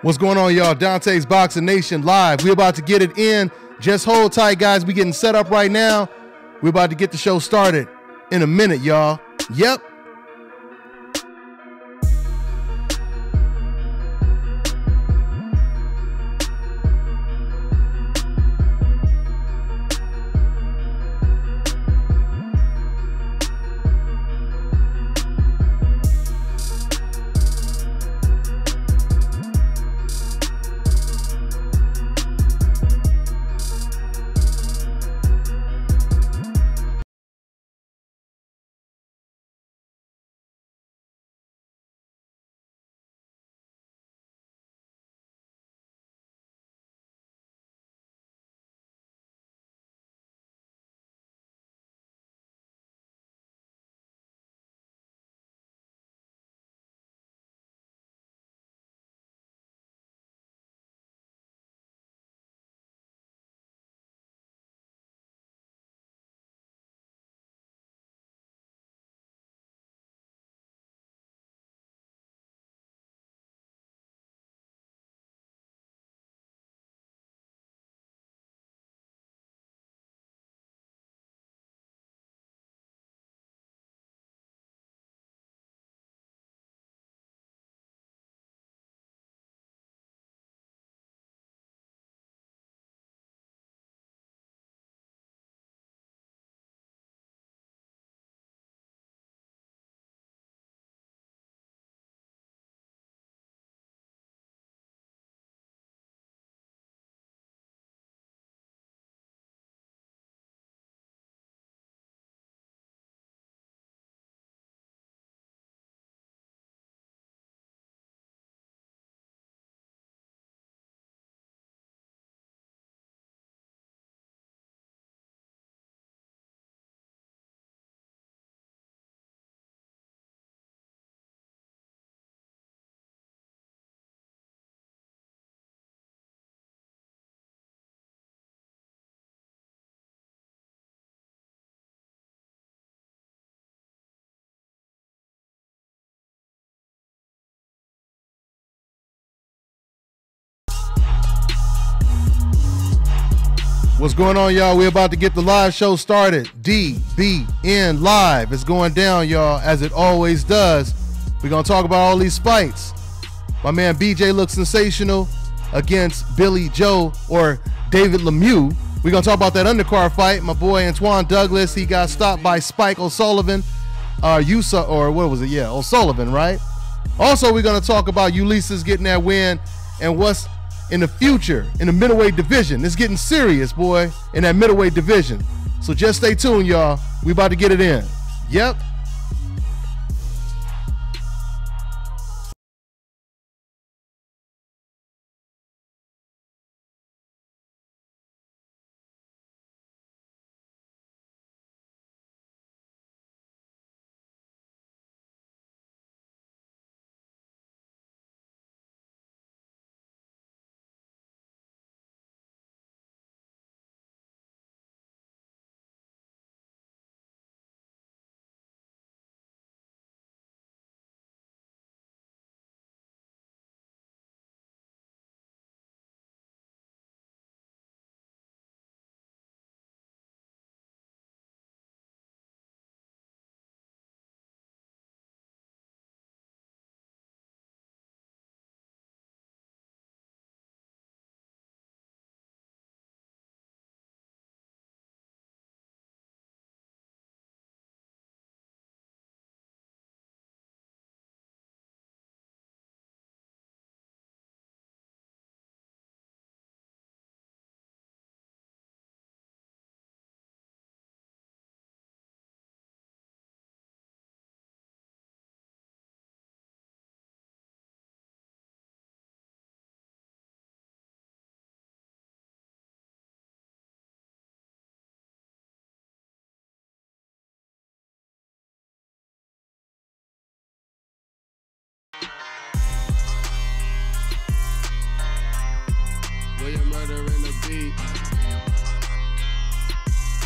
What's going on, y'all? Dante's Boxing Nation live. We're about to get it in. Just hold tight, guys. We're getting set up right now. We're about to get the show started in a minute, y'all. Yep. What's going on, y'all? We're about to get the live show started. DBN Live is going down, y'all, as it always does. We're going to talk about all these fights. My man BJ looks sensational against Billy Joe or David Lemieux. We're going to talk about that undercard fight. My boy Antwon Douglas, he got stopped by Spike O'Sullivan. O'Sullivan, right? Also, we're going to talk about Ulysses getting that win and what's in the future in the middleweight division. It's getting serious, boy, in that middleweight division. So just stay tuned, y'all. We about to get it in. Yep.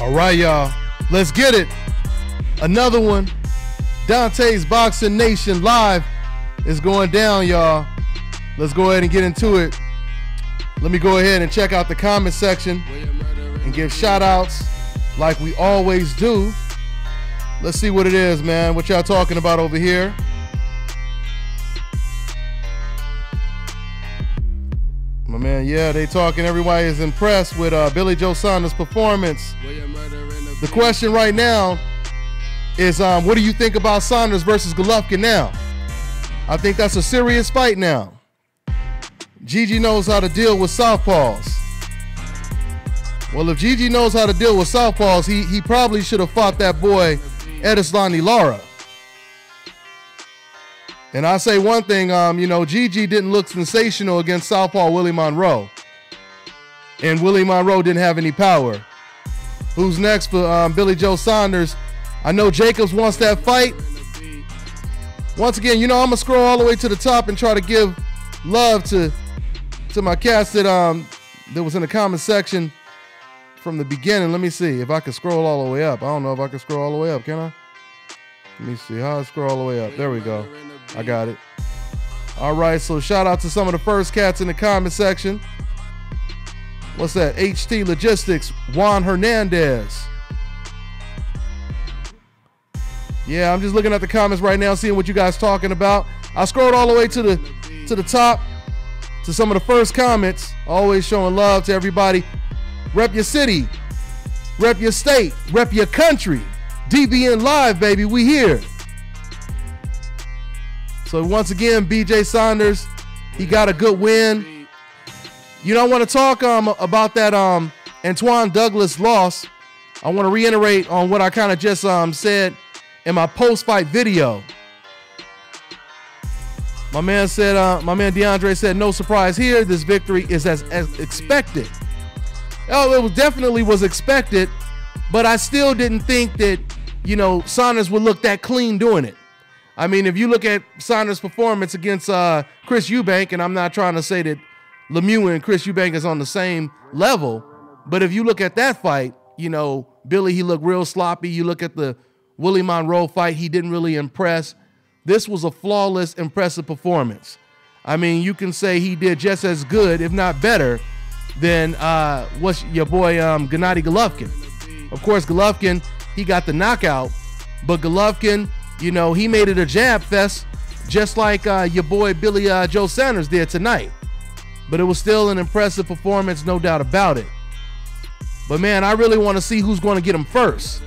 All right, y'all. Let's get it. Another one. Dante's Boxing Nation live is going down, y'all. let's go ahead and get into it. Let me go ahead and check out the comment section and give shout outs like we always do. Let's see what it is, man. What y'all talking about over here? My man, yeah, they talking. Everybody is impressed with Billy Joe Saunders' performance. The question right now is, what do you think about Saunders versus Golovkin now? I think that's a serious fight now. Gigi knows how to deal with southpaws. Well, if Gigi knows how to deal with southpaws, he probably should have fought that boy Edislani Lara. And I say one thing, Gigi didn't look sensational against southpaw Willie Monroe. And Willie Monroe didn't have any power. Who's next for Billy Joe Saunders? I know Jacobs wants that fight. Once again, I'm going to scroll all the way to the top and try to give love to my cats that was in the comment section from the beginning. Let me see if I can scroll all the way up. I don't know if I can scroll all the way up, can I? Let me see how I scroll all the way up. There we go. I got it. All right, so shout out to some of the first cats in the comment section. What's that? HT Logistics, Juan Hernandez. Yeah, I'm just looking at the comments right now, seeing what you guys talking about. I scrolled all the way to the top to some of the first comments. Always showing love to everybody. Rep your city, rep your state, rep your country. DBN Live, baby, we here. So once again, BJ Saunders, he got a good win. I want to talk about that Antwon Douglas loss. I want to reiterate on what I kind of just said in my post-fight video. My man DeAndre said, no surprise here. This victory is as expected. Oh, it definitely was expected, but I still didn't think that, Saunders would look that clean doing it. I mean, if you look at Saunders' performance against Chris Eubank, and I'm not trying to say that Lemieux and Chris Eubank is on the same level, but if you look at that fight, Billy, he looked real sloppy. You look at the Willie Monroe fight, he didn't really impress. This was a flawless, impressive performance. I mean, you can say he did just as good, if not better, than what's your boy Gennady Golovkin. Of course, Golovkin, he got the knockout, but Golovkin, he made it a jab fest, just like your boy Billy Joe Saunders did tonight. But it was still an impressive performance, no doubt about it. But man, I really want to see who's going to get him first.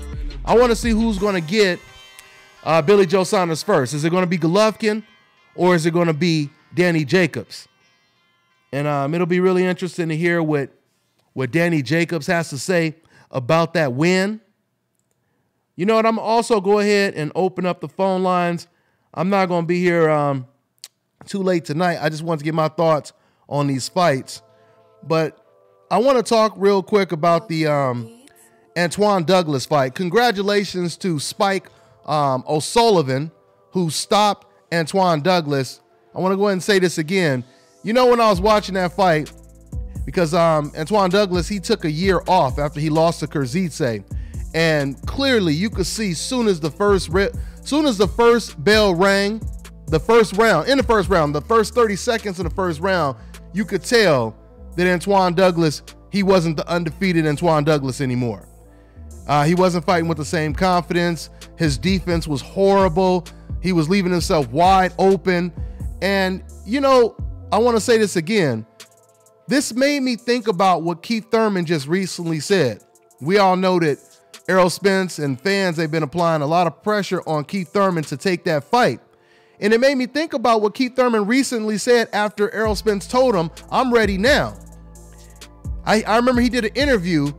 I want to see who's going to get Billy Joe Saunders first. Is it going to be Golovkin or is it going to be Danny Jacobs? And it'll be really interesting to hear what Danny Jacobs has to say about that win. You know what? I'm also go ahead and open up the phone lines. I'm not going to be here too late tonight. I just want to get my thoughts on these fights. But I want to talk real quick about the Antwon Douglas fight. Congratulations to Spike O'Sullivan, who stopped Antwon Douglas. I want to go ahead and say this again. When I was watching that fight, because Antwon Douglas, he took a year off after he lost to Kurzice. And clearly you could see soon as the first bell rang, the first round, the first 30 seconds in the first round, you could tell that Antwon Douglas, he wasn't the undefeated Antwon Douglas anymore. He wasn't fighting with the same confidence. His defense was horrible. He was leaving himself wide open. And, I want to say this again. This made me think about what Keith Thurman just recently said. We all know that Errol Spence and fans, they've been applying a lot of pressure on Keith Thurman to take that fight. And it made me think about what Keith Thurman recently said after Errol Spence told him, I'm ready now. I remember he did an interview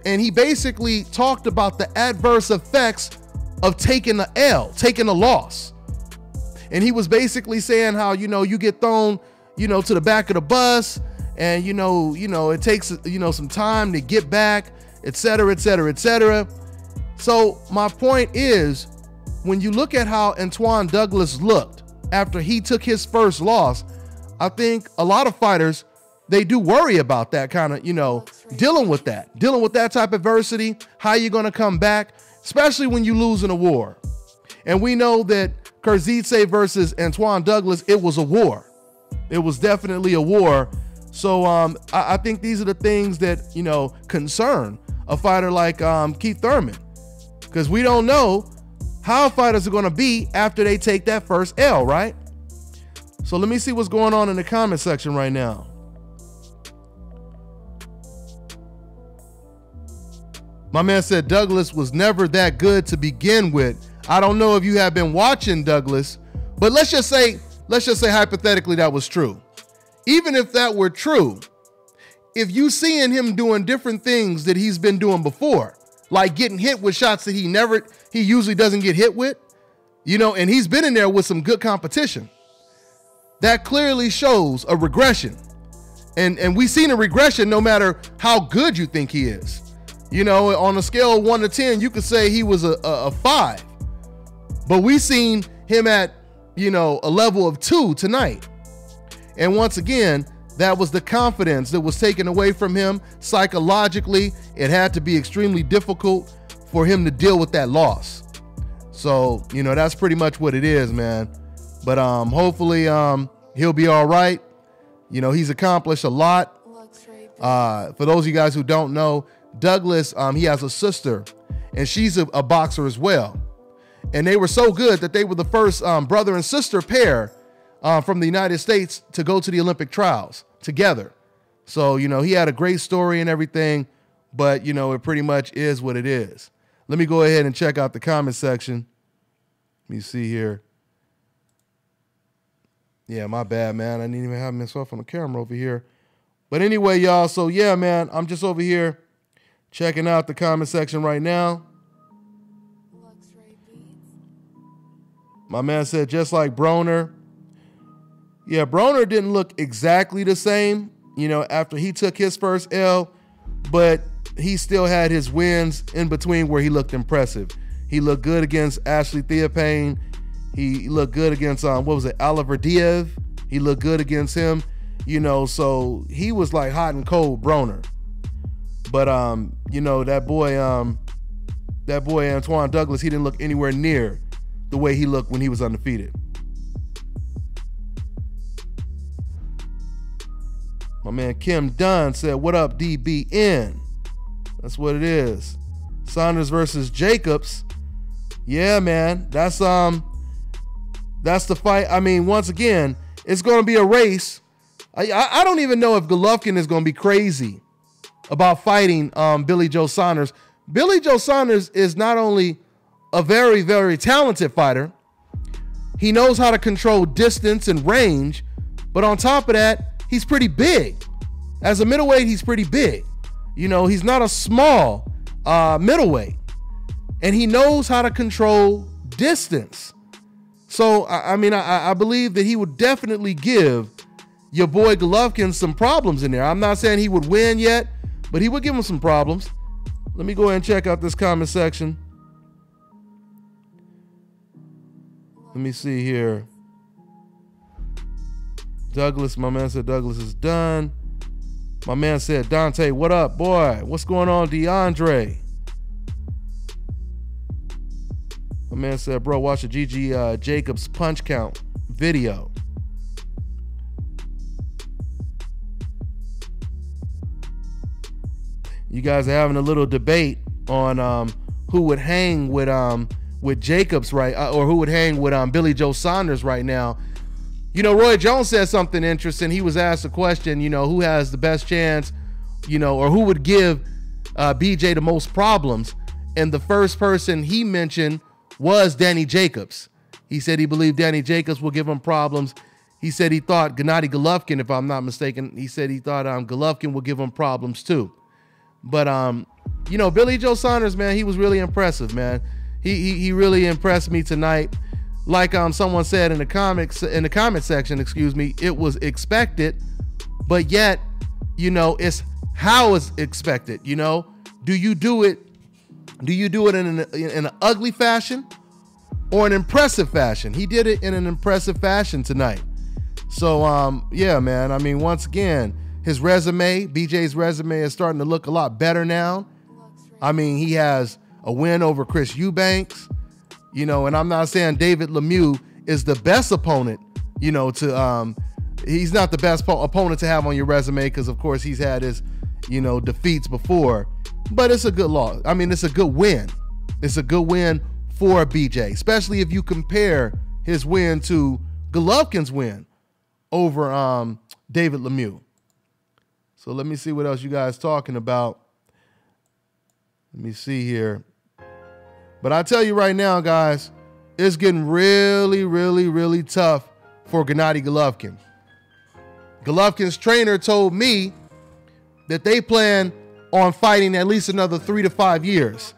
and he basically talked about the adverse effects of taking the L, taking a loss. And he was basically saying how, you get thrown, to the back of the bus and, it takes, some time to get back, et cetera, et cetera, et cetera. So my point is, when you look at how Antwon Douglas looked after he took his first loss, I think a lot of fighters, they do worry about that kind of, dealing with that type of adversity, how you're going to come back, especially when you lose in a war. And we know that Kurzice versus Antwon Douglas, it was a war. It was definitely a war. So I think these are the things that, concern a fighter like Keith Thurman, because we don't know how fighters are going to be after they take that first L, right? So let me see what's going on in the comment section right now. My man said Douglas was never that good to begin with. I don't know if you have been watching Douglas, but let's just say hypothetically that was true. Even if that were true, if you seeing him doing different things that he's been doing before, like getting hit with shots that he usually doesn't get hit with, and he's been in there with some good competition, that clearly shows a regression. And we've seen a regression no matter how good you think he is. On a scale of 1 to 10, you could say he was a 5. But we seen him at, a level of 2 tonight. And once again, that was the confidence that was taken away from him psychologically. It had to be extremely difficult for him to deal with that loss. So, that's pretty much what it is, man. But hopefully he'll be all right. He's accomplished a lot. For those of you guys who don't know, Douglas, he has a sister, and she's a boxer as well. And they were so good that they were the first brother and sister pair from the United States to go to the Olympic trials together. So, he had a great story and everything, but, it pretty much is what it is. Let me go ahead and check out the comment section. Let me see here. Yeah, my bad, man. I didn't even have myself on the camera over here. But anyway, y'all, so yeah, man, I'm just over here checking out the comment section right now. My man said, just like Broner. Yeah, Broner didn't look exactly the same, after he took his first L, but he still had his wins in between where he looked impressive. He looked good against Ashley Theophane. He looked good against, Oliver Diaz. He looked good against him, so he was like hot and cold Broner. But, that boy Antwon Douglas, he didn't look anywhere near the way he looked when he was undefeated. My man Kim Dunn said, what up, DBN? That's what it is. Saunders versus Jacobs. Yeah, man. That's the fight. I mean, once again, it's going to be a race. I don't even know if Golovkin is going to be crazy about fighting Billy Joe Saunders. Billy Joe Saunders is not only a very, very talented fighter, he knows how to control distance and range, but on top of that, he's pretty big. As a middleweight, he's pretty big. He's not a small middleweight, and he knows how to control distance. So, I believe that he would definitely give your boy Golovkin some problems in there. I'm not saying he would win yet, but he would give him some problems. Let me go ahead and check out this comment section. Let me see here. Douglas, my man said Douglas is done. My man said, Dante, what up, boy? What's going on, DeAndre? My man said, bro, watch the GG Jacobs punch count video. You guys are having a little debate on who would hang with Jacobs, right? Or who would hang with Billy Joe Saunders right now. Roy Jones said something interesting. He was asked a question, who has the best chance, or who would give BJ the most problems. And the first person he mentioned was Danny Jacobs. He said he believed Danny Jacobs will give him problems. He said he thought Gennady Golovkin, if I'm not mistaken, he said he thought Golovkin will give him problems too. But, Billy Joe Saunders, man, he was really impressive, man. He really impressed me tonight. Like someone said in the comment section, it was expected, but yet, it's how it's expected. Do you do it in an ugly fashion or an impressive fashion? He did it in an impressive fashion tonight. So yeah, man. Once again, his resume, BJ's resume, is starting to look a lot better now. He has a win over Chris Eubanks. And I'm not saying David Lemieux is the best opponent, to he's not the best opponent to have on your resume because, of course, he's had his, defeats before. But it's a good loss. I mean, it's a good win. It's a good win for BJ, especially if you compare his win to Golovkin's win over David Lemieux. So let me see what else you guys talking about. Let me see here. But I tell you right now, guys, it's getting really, really, really tough for Gennady Golovkin. Golovkin's trainer told me that they plan on fighting at least another 3 to 5 years.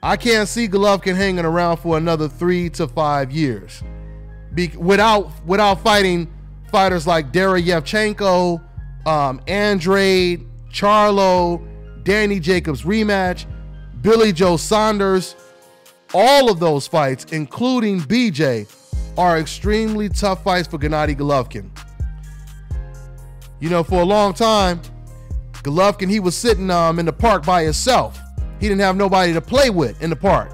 I can't see Golovkin hanging around for another 3 to 5 years without fighting fighters like Derevyanchenko, Andrade, Charlo, Danny Jacobs rematch, Billy Joe Saunders. All of those fights, including BJ, are extremely tough fights for Gennady Golovkin. For a long time, Golovkin, he was sitting in the park by himself. He didn't have nobody to play with in the park.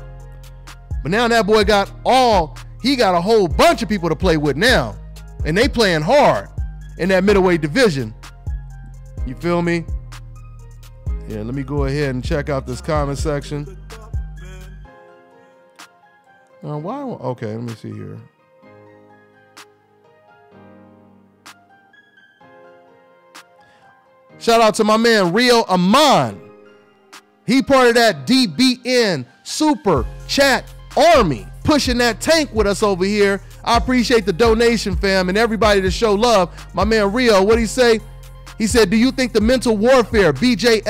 But now that boy got a whole bunch of people to play with now. And they playing hard in that middleweight division. You feel me? Yeah, let me go ahead and check out this comment section. Okay, let me see here. Shout out to my man Rio Amon. He part of that DBN Super Chat Army, pushing that tank with us over here. I appreciate the donation, fam, and everybody to show love. My man Rio, what'd he say? He said, do you think the mental warfare BJ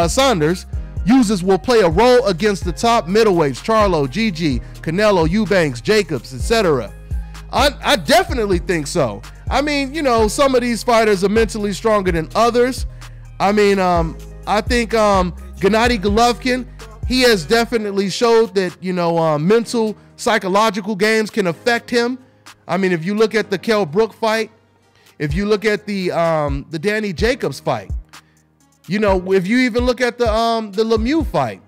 Saunders uses will play a role against the top middleweights, Charlo, GG, Canelo, Eubanks, Jacobs, etc.? I definitely think so. I mean, some of these fighters are mentally stronger than others. I mean, I think Gennady Golovkin, he has definitely showed that, mental, psychological games can affect him. I mean, if you look at the Kell Brook fight, if you look at the Danny Jacobs fight, if you even look at the Lemieux fight,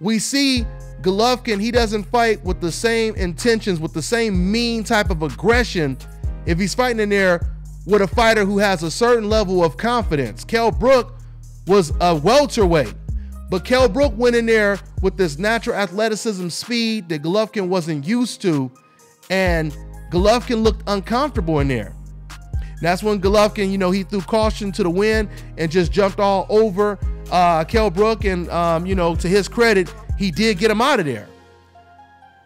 we see Golovkin, he doesn't fight with the same intentions, with the same mean type of aggression if he's fighting in there with a fighter who has a certain level of confidence. Kell Brook was a welterweight, but Kell Brook went in there with this natural athleticism, speed that Golovkin wasn't used to, and Golovkin looked uncomfortable in there. That's when Golovkin, he threw caution to the wind and just jumped all over Kell Brook, and to his credit, he did get him out of there.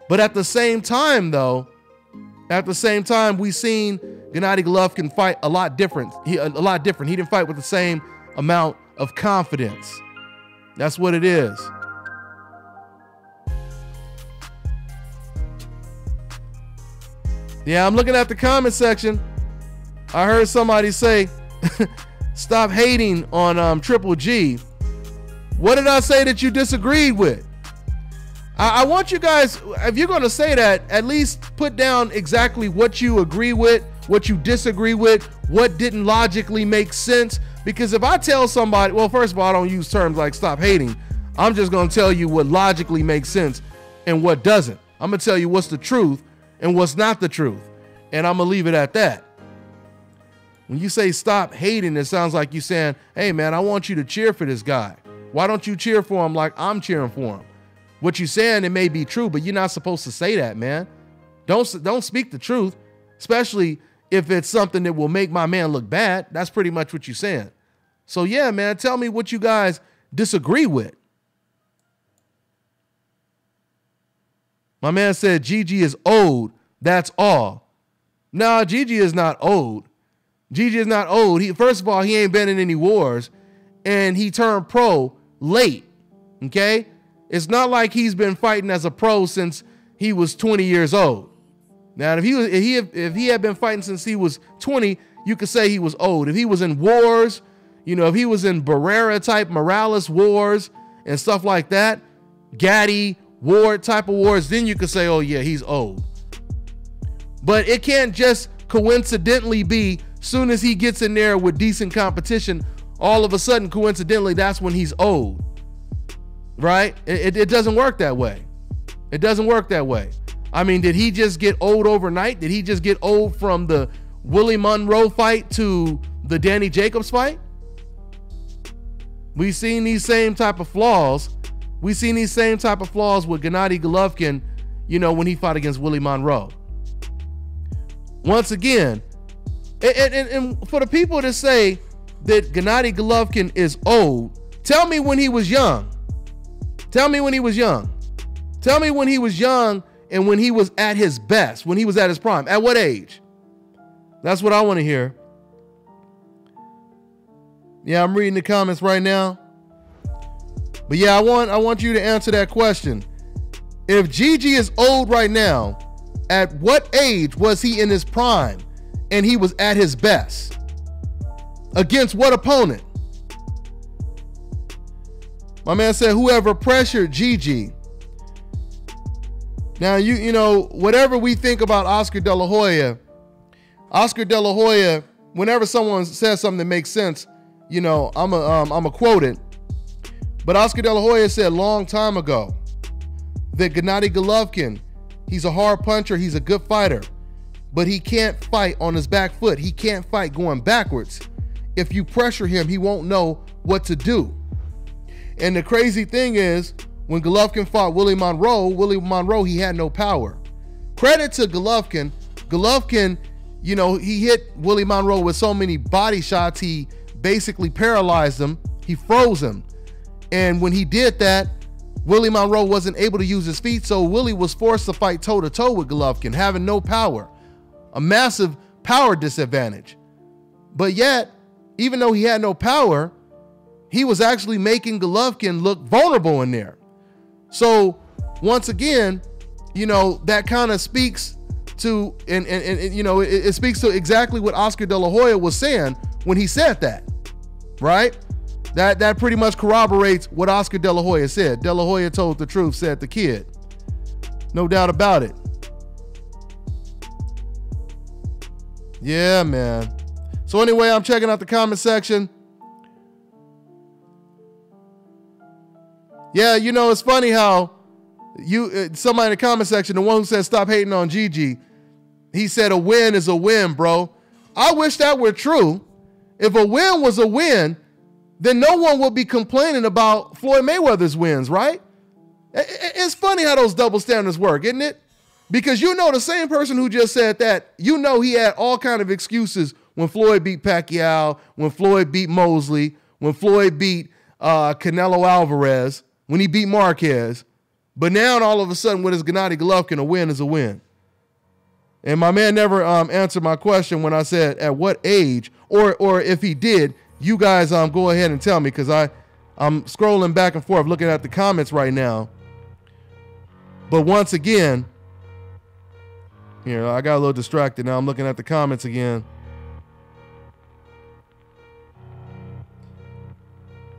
But at the same time, though, we seen Gennady Golovkin fight a lot different. He didn't fight with the same amount of confidence. That's what it is. Yeah, I'm looking at the comment section. I heard somebody say, stop hating on Triple G. What did I say that you disagreed with? I want you guys, if you're going to say that, at least put down exactly what you agree with, what you disagree with, what didn't logically make sense. Because if I tell somebody, well, first of all, I don't use terms like stop hating. I'm just going to tell you what logically makes sense and what doesn't. I'm going to tell you what's the truth and what's not the truth. And I'm going to leave it at that. When you say stop hating, it sounds like you saying, hey, man, I want you to cheer for this guy. Why don't you cheer for him like I'm cheering for him? What you're saying, it may be true, but you're not supposed to say that, man. Don't speak the truth, especially if it's something that will make my man look bad. That's pretty much what you're saying. So, yeah, man, tell me what you guys disagree with. My man said Gigi is old. That's all. No, Gigi is not old. Gigi is not old. First of all, he ain't been in any wars, and he turned pro late, okay? It's not like he's been fighting as a pro since he was 20 years old. Now, if he had been fighting since he was 20, you could say he was old. If he was in wars, if he was in Barrera-type Morales wars and stuff like that, Gaddy, Ward type of wars, then you could say, oh, yeah, he's old. But it can't just coincidentally be soon as he gets in there with decent competition, all of a sudden, coincidentally, that's when he's old. Right? It doesn't work that way. It doesn't work that way. I mean, did he just get old overnight? Did he just get old from the Willie Monroe fight to the Danny Jacobs fight? We've seen these same type of flaws. We've seen these same type of flaws with Gennady Golovkin, you know, when he fought against Willie Monroe. Once again, and for the people to say that Gennady Golovkin is old, tell me when he was young. Tell me when he was young. Tell me when he was young and when he was at his best, when he was at his prime. At what age? That's what I want to hear. Yeah, I'm reading the comments right now. But yeah, I want you to answer that question. If Gigi is old right now, at what age was he in his prime and he was at his best? Against what opponent? My man said whoever pressured Gigi. Now, you know, whatever we think about Oscar De La Hoya, whenever someone says something that makes sense, you know, I'm a quote it. But Oscar De La Hoya said a long time ago that Gennady Golovkin, he's a hard puncher, he's a good fighter, but he can't fight on his back foot. He can't fight going backwards. If you pressure him, he won't know what to do. And the crazy thing is, when Golovkin fought Willie Monroe, he had no power. Credit to Golovkin. Golovkin, you know, he hit Willie Monroe with so many body shots, he basically paralyzed him. He froze him. And when he did that, Willie Monroe wasn't able to use his feet, so Willie was forced to fight toe-to-toe with Golovkin, having no power. A massive power disadvantage. But yet, even though he had no power, he was actually making Golovkin look vulnerable in there. So, once again, you know, that kind of speaks to, and you know, it speaks to exactly what Oscar De La Hoya was saying when he said that, right? That pretty much corroborates what Oscar De La Hoya said. De La Hoya told the truth, said the kid. No doubt about it. Yeah, man. So anyway, I'm checking out the comment section. Yeah, you know, it's funny how somebody in the comment section, the one who said stop hating on Gigi, he said a win is a win, bro. I wish that were true. If a win was a win, then no one would be complaining about Floyd Mayweather's wins, right? It's funny how those double standards work, isn't it? Because you know the same person who just said that, you know he had all kind of excuses when Floyd beat Pacquiao, when Floyd beat Mosley, when Floyd beat Canelo Alvarez, when he beat Marquez. But now all of a sudden with his Gennady Golovkin, a win is a win. And my man never answered my question when I said at what age, or if he did, you guys go ahead and tell me, because I'm scrolling back and forth looking at the comments right now. But once again, here, I got a little distracted now. I'm looking at the comments again.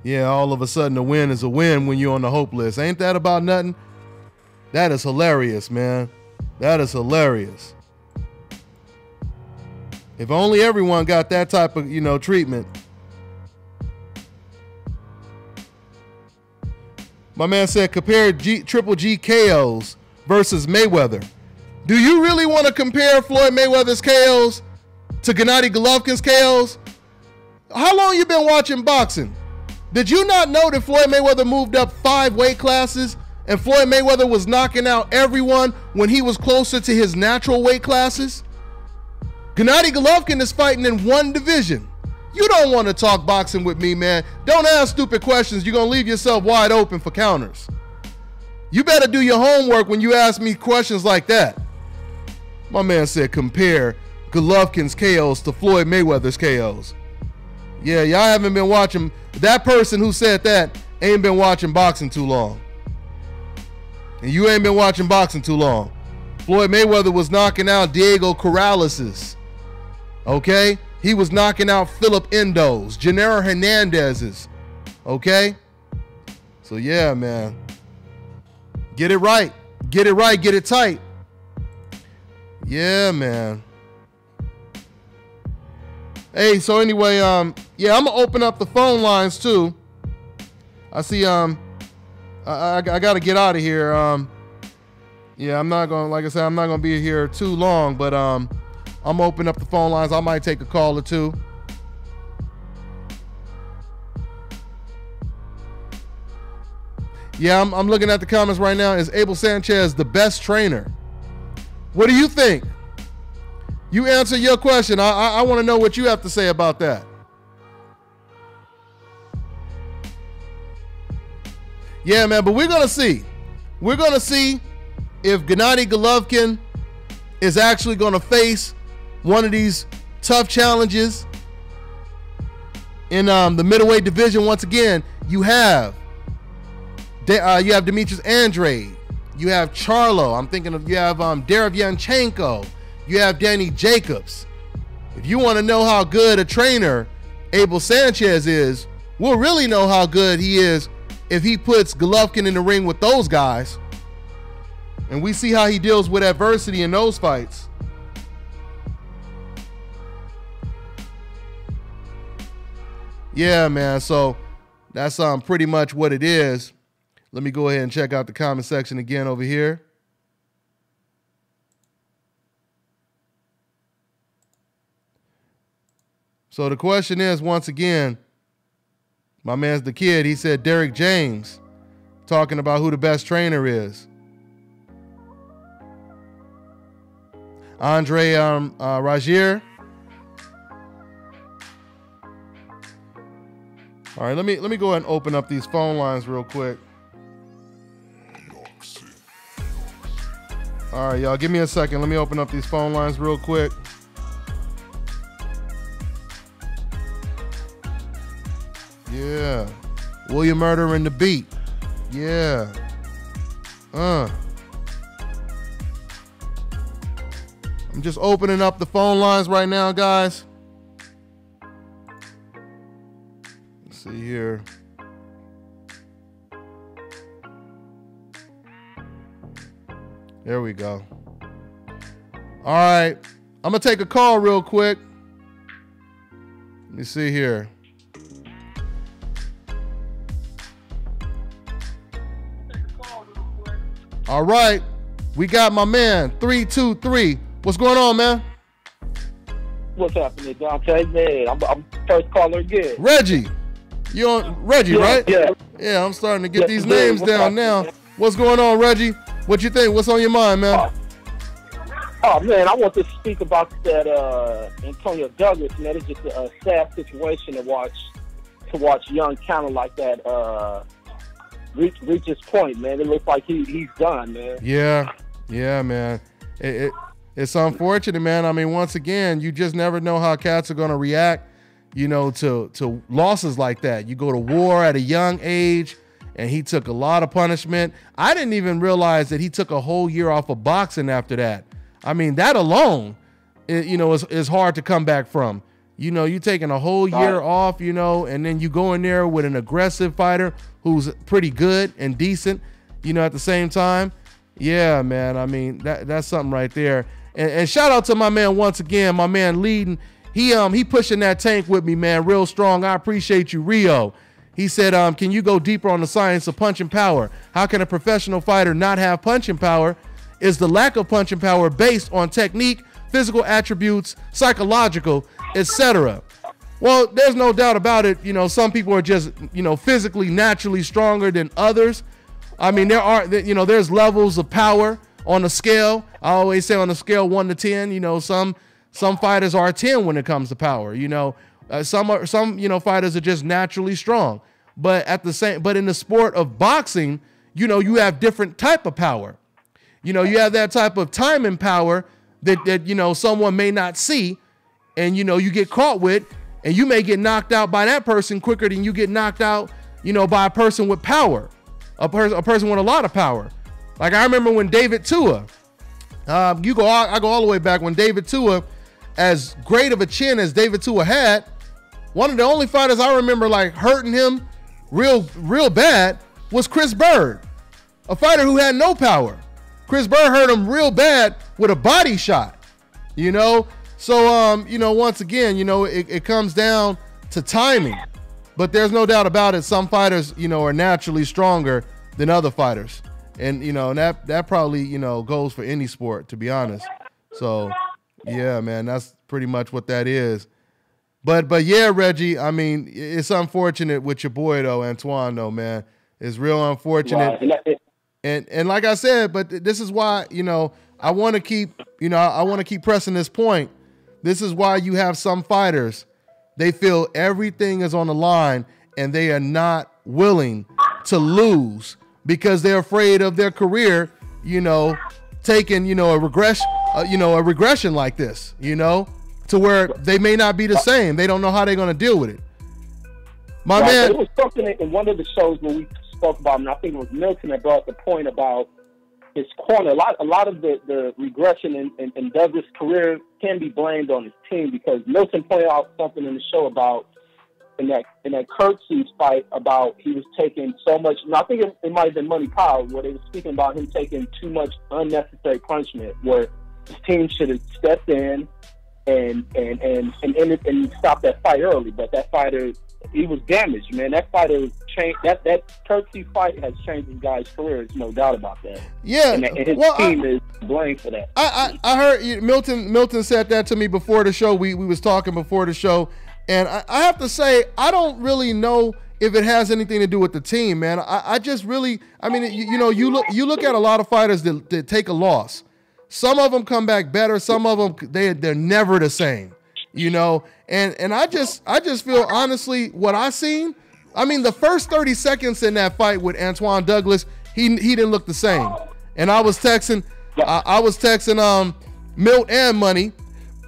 Yeah, all of a sudden a win is a win when you're on the hope list. Ain't that about nothing? That is hilarious, man. That is hilarious. If only everyone got that type of, you know, treatment. My man said compare Triple G KOs versus Mayweather. Do you really want to compare Floyd Mayweather's KOs to Gennady Golovkin's KOs? How long you been watching boxing? Did you not know that Floyd Mayweather moved up 5 weight classes and Floyd Mayweather was knocking out everyone when he was closer to his natural weight classes? Gennady Golovkin is fighting in 1 division. You don't want to talk boxing with me, man. Don't ask stupid questions. You're going to leave yourself wide open for counters. You better do your homework when you ask me questions like that. My man said compare Golovkin's KOs to Floyd Mayweather's KOs. Yeah, y'all haven't been watching. That person who said that ain't been watching boxing too long. And you ain't been watching boxing too long. Floyd Mayweather was knocking out Diego Corrales. Okay? He was knocking out Philip Endo's, Gennaro Hernandez's. Okay? So yeah, man. Get it right. Get it right. Get it tight. Yeah, man. Hey, so anyway, yeah, I'm gonna open up the phone lines too. I see, I gotta get out of here. Yeah, I'm not gonna, like I said, I'm not gonna be here too long, but I'm opening up the phone lines. I might take a call or two. Yeah, I'm looking at the comments right now. Is Abel Sanchez the best trainer? What do you think? You answer your question. I want to know what you have to say about that. Yeah, man, but we're going to see. We're going to see if Gennady Golovkin is actually going to face one of these tough challenges in the middleweight division. Once again, you have Demetrius Andrade. You have Charlo. You have Derevyanchenko. You have Danny Jacobs. If you want to know how good a trainer Abel Sanchez is, we'll really know how good he is if he puts Golovkin in the ring with those guys. And we see how he deals with adversity in those fights. Yeah, man. So that's pretty much what it is. Let me go ahead and check out the comment section again over here. So the question is, once again, my man's the kid. He said Derek James, talking about who the best trainer is. Andre Rujay. All right, let me go ahead and open up these phone lines real quick. All right, y'all, give me a second. Let me open up these phone lines real quick. Yeah. William Murder and the Beat. Yeah. I'm just opening up the phone lines right now, guys. Let's see here. There we go. All right. I'm going to take a call real quick. Let me see here. All right. We got my man, 323. What's going on, man? What's happening, Dante? Man, I'm first caller again. Reggie. You on Reggie, right? Yeah. Yeah, I'm starting to get these names down now. What's going on, Reggie? What you think? What's on your mind, man? Oh man, I want to speak about that Antwon Douglas, man. It's just a sad situation to watch young talent like that reach his point, man. It looks like he's done, man. Yeah, man. It's unfortunate, man. I mean, once again, you just never know how cats are going to react, to losses like that. You go to war at a young age, and he took a lot of punishment. I didn't even realize that he took a whole year off of boxing after that. I mean, that alone, is hard to come back from. You taking a whole year off, and then you go in there with an aggressive fighter who's pretty good and decent, at the same time. Yeah, man. I mean, that's something right there. And shout out to my man once again, my man leading. He pushing that tank with me, man, real strong. I appreciate you, Rio. He said, can you go deeper on the science of punching power? How can a professional fighter not have punching power? Is the lack of punching power based on technique, physical attributes, psychological, etc.? Well, there's no doubt about it. Some people are just, physically, naturally stronger than others. I mean, there's levels of power on a scale. I always say on a scale 1 to 10, some fighters are 10 when it comes to power. Some fighters are just naturally strong. But in the sport of boxing, you have different type of power. You have that type of timing power that someone may not see, and you get caught with, and you may get knocked out by that person quicker than you get knocked out, by a person with power, a person with a lot of power. Like I remember when David Tua, I go all the way back when David Tua, as great of a chin as David Tua had, one of the only fighters I remember like hurting him real bad was Chris Bird, a fighter who had no power. Chris Bird hurt him real bad with a body shot, So, once again, it comes down to timing. But there's no doubt about it. Some fighters, are naturally stronger than other fighters. And, that probably, goes for any sport, to be honest. So, Yeah, man, that's pretty much what that is. But yeah, Reggie, I mean, it's unfortunate with your boy though, Antwon though, man. It's real unfortunate. Right. And like I said, but this is why, I want to keep pressing this point. This is why you have some fighters, they feel everything is on the line and they are not willing to lose because they're afraid of their career, taking, a regression like this, to where they may not be the same. They don't know how they're going to deal with it. My man. It was something in one of the shows when we spoke about, and I think it was Milton that brought the point about his corner. A lot of the regression in Douglas' career can be blamed on his team, because Milton pointed out something in the show about in that Kirksey's fight about he was taking so much. And I think it might have been Money Powell where they were speaking about him taking too much unnecessary punishment, where his team should have stepped in and stopped that fight early. But that fighter, he was damaged, man. That fighter changed. That Kirksey fight has changed his guy's career. There's no doubt about that. Yeah, and his team is blamed for that. I heard Milton said that to me before the show. We was talking before the show, and I have to say I don't really know if it has anything to do with the team, man. I just really, I mean, you look at a lot of fighters that take a loss. Some of them come back better. Some of them they're never the same. And I just feel, honestly, what I seen, I mean, the first 30 seconds in that fight with Antwon Douglas, he didn't look the same. And I was texting Milt and Money,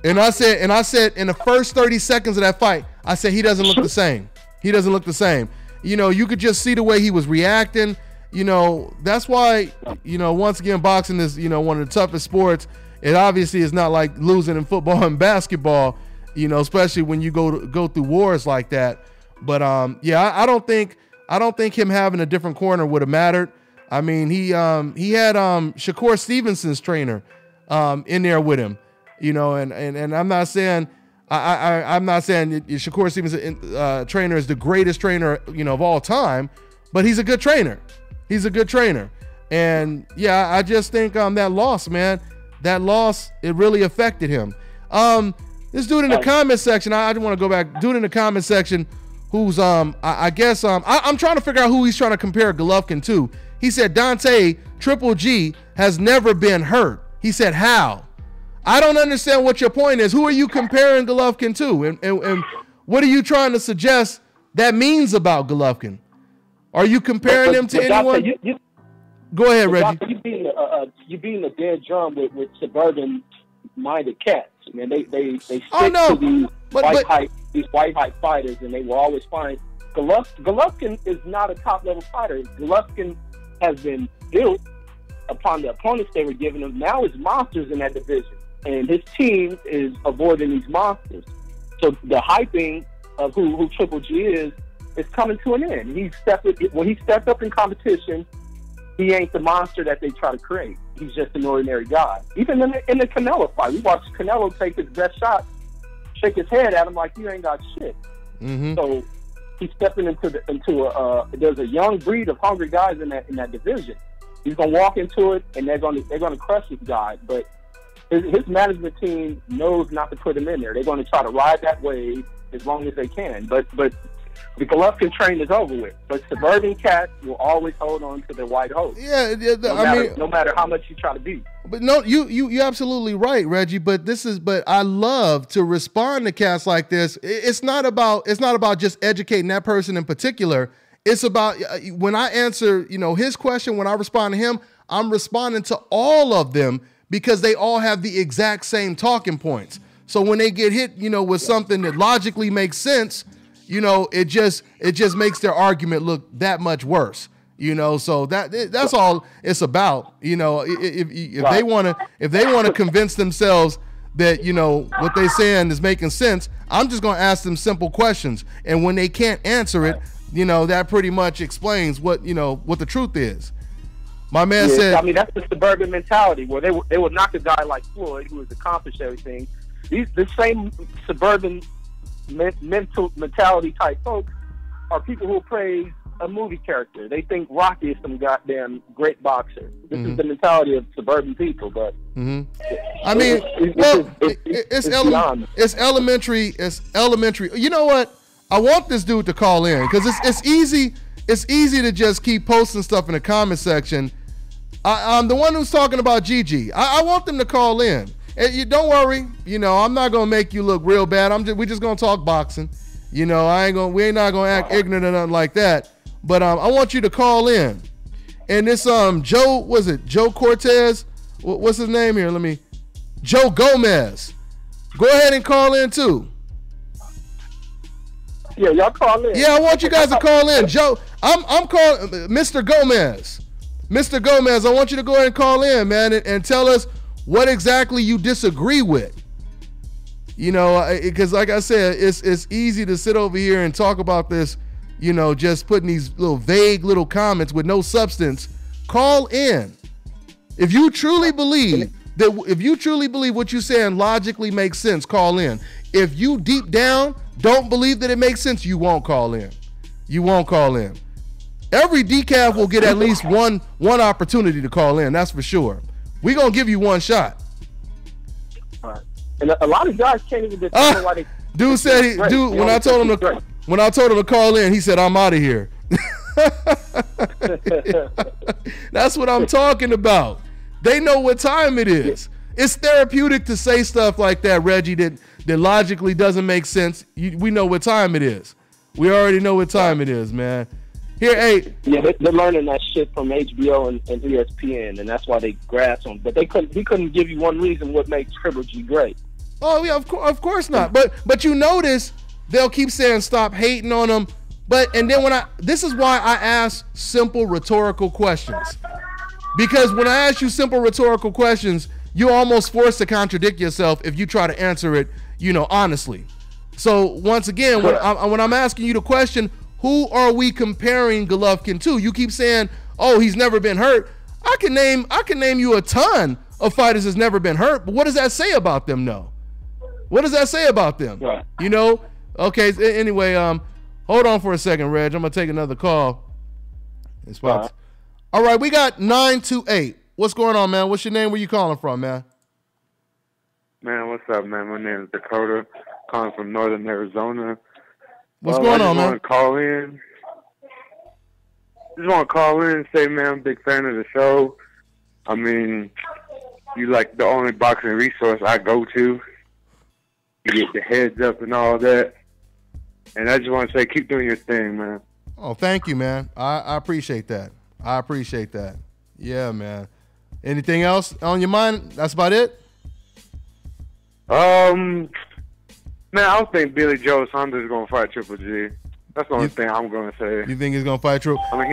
and I said in the first 30 seconds of that fight, I said he doesn't look the same. He doesn't look the same. You could just see the way he was reacting. That's why, once again, boxing is, one of the toughest sports. It obviously is not like losing in football and basketball, especially when you go through wars like that. But I don't think him having a different corner would have mattered. I mean, he had Shakur Stevenson's trainer in there with him, and I'm not saying I'm not saying Shakur Stevenson's trainer is the greatest trainer of all time, but he's a good trainer. He's a good trainer, and yeah, I just think that loss, man. That loss, it really affected him. This dude in the comment section, I just want to go back. Dude in the comment section, who's I guess I'm trying to figure out who he's trying to compare Golovkin to. He said Dante Triple G has never been hurt. He said how? I don't understand what your point is. Who are you comparing Golovkin to, and what are you trying to suggest that means about Golovkin? Are you comparing him to anyone? Go ahead, Reggie. You being a dead drum with suburban-minded cats. I mean, they stick to these white hype fighters, and they will always find Golovkin is not a top-level fighter. Golovkin has been built upon the opponents they were giving him. Now it's monsters in that division, and his team is avoiding these monsters. So the hyping of who Triple G is coming to an end. When he stepped up in competition, he ain't the monster that they try to create. He's just an ordinary guy. Even in the Canelo fight, we watched Canelo take his best shot, shake his head at him like you ain't got shit. Mm-hmm. So he's stepping there's a young breed of hungry guys in that division. He's gonna walk into it, and they're gonna crush this guy. But his management team knows not to put him in there. They're gonna try to ride that wave as long as they can. But the Golovkin train is over with, but suburban cats will always hold on to their white hose. Yeah, no matter how much you try to be. But no, you're absolutely right, Reggie. But I love to respond to cats like this. It's not about just educating that person in particular. It's about when I answer, his question, when I respond to him, I'm responding to all of them because they all have the exact same talking points. So when they get hit, with something that logically makes sense, it just makes their argument look that much worse. So that's all it's about. If they want to convince themselves that what they're saying is making sense, I'm just gonna ask them simple questions, and when they can't answer it, that pretty much explains what the truth is. My man said, I mean, that's the suburban mentality where they would knock a guy like Floyd who has accomplished everything. The same suburban mentality type folks are people who praise a movie character. They think Rocky is some goddamn great boxer. This is the mentality of suburban people, but I mean, it's elementary. It's elementary. You know what? I want this dude to call in because it's easy. It's easy to just keep posting stuff in the comment section. I'm the one who's talking about Gigi. I want them to call in. And you don't worry. You know, I'm not gonna make you look real bad. We're just gonna talk boxing. You know, we ain't not gonna act ignorant or nothing like that. But I want you to call in. And this Joe Cortez? What's his name here? Joe Gomez. Go ahead and call in too. Yeah, y'all call in. Yeah, I want you guys to call in. Joe, I'm calling Mr. Gomez. Mr. Gomez, I want you to go ahead and call in, man, and tell us what exactly you disagree with. You know, because like I said, it's easy to sit over here and talk about this, you know, just putting these little vague little comments with no substance. Call in. If you truly believe what you're saying logically makes sense, call in. If you deep down don't believe that it makes sense, you won't call in. You won't call in. Every decaf will get at least one opportunity to call in. That's for sure. We're gonna give you one shot. All right. And a lot of guys can't even determine why they. Dude said when I told him to call in, he said, "I'm out of here." That's what I'm talking about. They know what time it is. It's therapeutic to say stuff like that, Reggie, that logically doesn't make sense. We know what time it is. We already know what time it is, man. Here, hey. Yeah, they're learning that shit from HBO and ESPN, and that's why they grasp them. But he couldn't give you one reason what makes Triple G great. Oh yeah, of course not. But you notice they'll keep saying stop hating on him. And then this is why I ask simple rhetorical questions. Because when I ask you simple rhetorical questions, you're almost forced to contradict yourself if you try to answer it, you know, honestly. So once again, when I'm asking you the question, who are we comparing Golovkin to? You keep saying, "Oh, he's never been hurt." I can name you a ton of fighters that's never been hurt, but what does that say about them, though? What does that say about them? Right. You know? Okay. Anyway, hold on for a second, Reg. I'm gonna take another call. All right, we got 928. What's going on, man? What's your name? Where you calling from, man? Man, what's up, man? My name is Dakota, calling from Northern Arizona. What's going on, man? Just want to call in and say, man, I'm a big fan of the show. I mean, you like the only boxing resource I go to. You get the heads up and all that. And I just want to say, keep doing your thing, man. Oh, thank you, man. I appreciate that. I appreciate that. Yeah, man. Anything else on your mind? That's about it? Man, I don't think Billy Joe Saunders is going to fight Triple G. That's the only thing I'm going to say. You think he's going to fight Triple? I mean,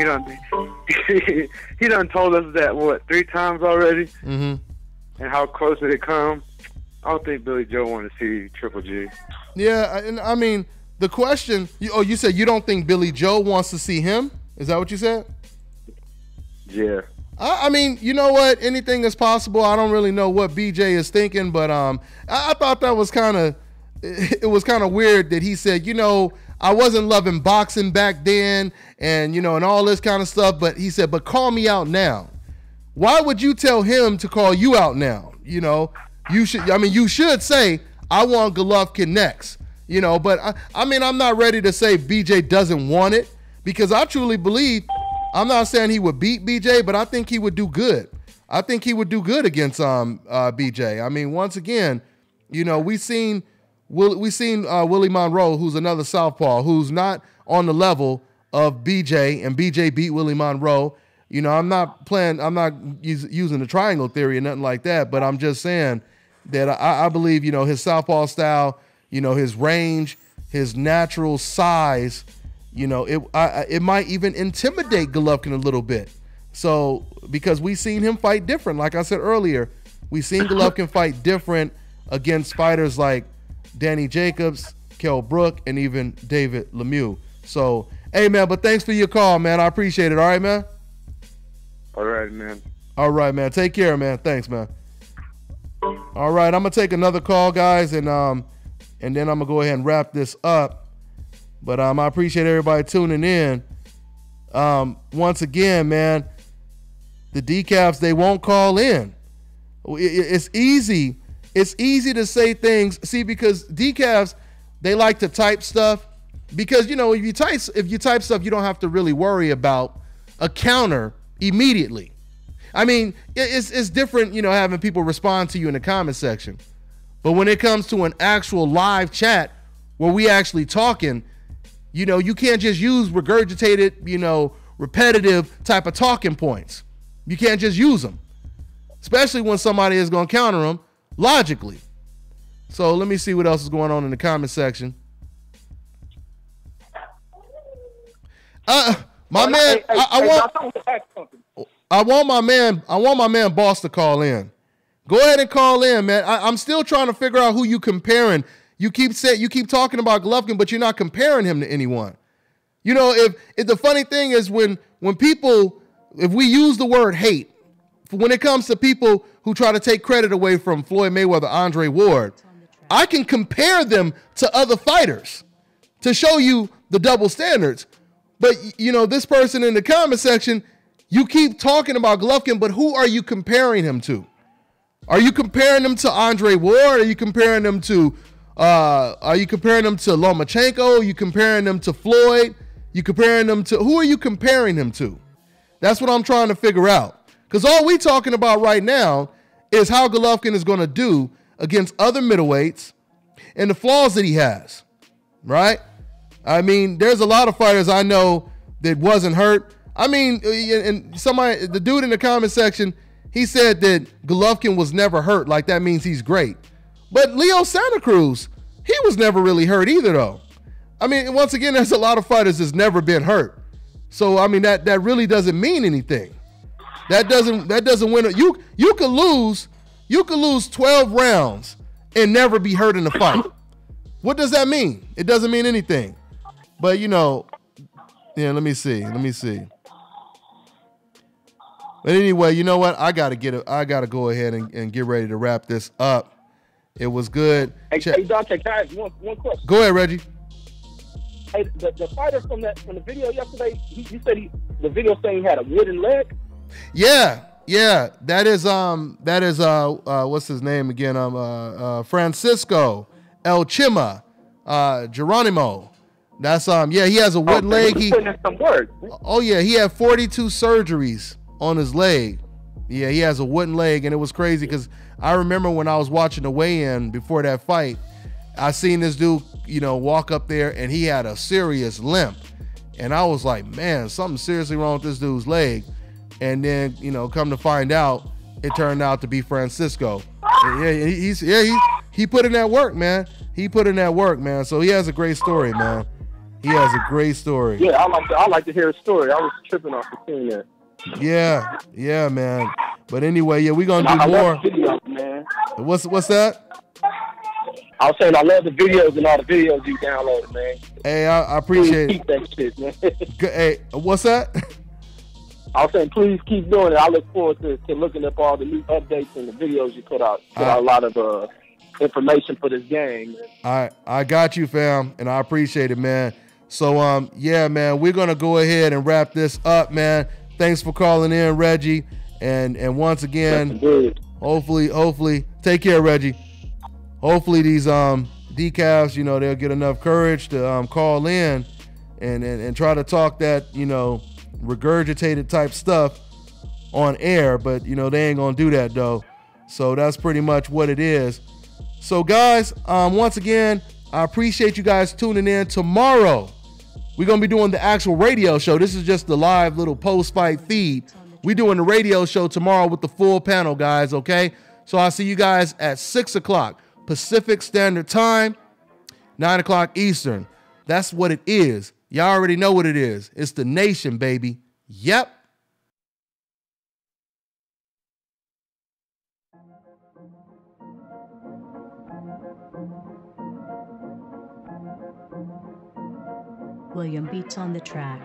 he done told us that, 3 times already? Mm-hmm. And how close did it come? I don't think Billy Joe want to see Triple G. Yeah, and I mean, the question, you said you don't think Billy Joe wants to see him? Is that what you said? Yeah. I mean, you know what? Anything is possible. I don't really know what BJ is thinking, but I thought that was kind of weird that he said, you know, I wasn't loving boxing back then and, you know, and all this kind of stuff. But he said, but call me out now. Why would you tell him to call you out now? You know, you should say, I want Golovkin next, you know, but I mean, I'm not ready to say BJ doesn't want it because I truly believe, I'm not saying he would beat BJ, but I think he would do good. I think he would do good against BJ. I mean, once again, you know, we seen Willie Monroe, who's another southpaw, who's not on the level of BJ, and BJ beat Willie Monroe. You know, I'm not using the triangle theory or nothing like that, but I'm just saying that I believe, you know, his southpaw style, you know, his range, his natural size, you know, it might even intimidate Golovkin a little bit. So, because we've seen him fight different. Like I said earlier, we've seen Golovkin fight different against fighters like Danny Jacobs, Kell Brook, and even David Lemieux. So, hey, man, but thanks for your call, man. I appreciate it. All right, man? All right, man. All right, man. Take care, man. Thanks, man. All right, I'm going to take another call, guys, and then I'm going to go ahead and wrap this up. But I appreciate everybody tuning in. Once again, man, the decafs, they won't call in. It's easy. It's easy to say things. See, because decafs, they like to type stuff. Because, you know, if you type stuff, you don't have to really worry about a counter immediately. I mean, it's different, you know, having people respond to you in the comment section. But when it comes to an actual live chat where we actually talking, you know, you can't just use regurgitated, you know, repetitive type of talking points. You can't just use them, especially when somebody is going to counter them logically. So let me see what else is going on in the comment section. I want my man Boss to call in. Go ahead and call in, man. I'm still trying to figure out who you comparing. You keep talking about Golovkin, but you're not comparing him to anyone. You know, if the funny thing is when people, if we use the word hate, when it comes to people who try to take credit away from Floyd Mayweather, Andre Ward, I can compare them to other fighters to show you the double standards. But, you know, this person in the comment section, you keep talking about Golovkin, but who are you comparing him to? Are you comparing them to Andre Ward? Are you comparing them to Lomachenko? Are you comparing them to Floyd? You comparing them to, who are you comparing him to? That's what I'm trying to figure out. Because all we talking about right now is how Golovkin is going to do against other middleweights and the flaws that he has, right? I mean, there's a lot of fighters I know that wasn't hurt. I mean, and the dude in the comment section, he said that Golovkin was never hurt. Like, that means he's great. But Leo Santa Cruz, he was never really hurt either, though. I mean, once again, there's a lot of fighters that's never been hurt. So, I mean, that really doesn't mean anything. That doesn't win. You could lose 12 rounds and never be hurt in the fight. What does that mean? It doesn't mean anything. But, you know, yeah, let me see. But anyway, you know what? I gotta go ahead and get ready to wrap this up. It was good. Hey, Dante, can I ask one question? Go ahead, Reggie. Hey, the fighter from the video yesterday, you said the video saying he had a wooden leg? Yeah. That is what's his name again? Francisco El Chima Geronimo. That's he has a wooden leg. He putting in some work. Oh yeah, he had 42 surgeries on his leg. Yeah, he has a wooden leg, and it was crazy because I remember when I was watching the weigh-in before that fight, I seen this dude, you know, walk up there and he had a serious limp. And I was like, man, something seriously wrong with this dude's leg. And then, you know, come to find out, it turned out to be Francisco. Yeah, he put in that work, man. He put in that work, man. So he has a great story, man. He has a great story. Yeah, I like to hear his story. I was tripping off the scene there. Yeah, man. But anyway, yeah, we're gonna do more. Love the videos, man. What's that? I was saying I love the videos and all the videos you downloaded, man. Hey, I appreciate it. Keep that shit, man. Hey, what's that? I was saying, please keep doing it. I look forward to looking up all the new updates and the videos you put out. Put out a lot of information for this game. I got you, fam, and I appreciate it, man. So, yeah, man, we're gonna go ahead and wrap this up, man. Thanks for calling in, Reggie, and once again, hopefully, take care, Reggie. Hopefully these decafs, you know, they'll get enough courage to call in and try to talk that, you know, regurgitated type stuff on air, but you know they ain't gonna do that though. So that's pretty much what it is. So guys, once again, I appreciate you guys tuning in. Tomorrow we're gonna be doing the actual radio show. This is just the live little post-fight feed. We're doing the radio show tomorrow with the full panel, guys. Okay, so I'll see you guys at 6 o'clock Pacific Standard Time, 9 o'clock Eastern. That's what it is. Y'all already know what it is. It's the nation, baby. Yep. William Beats on the track.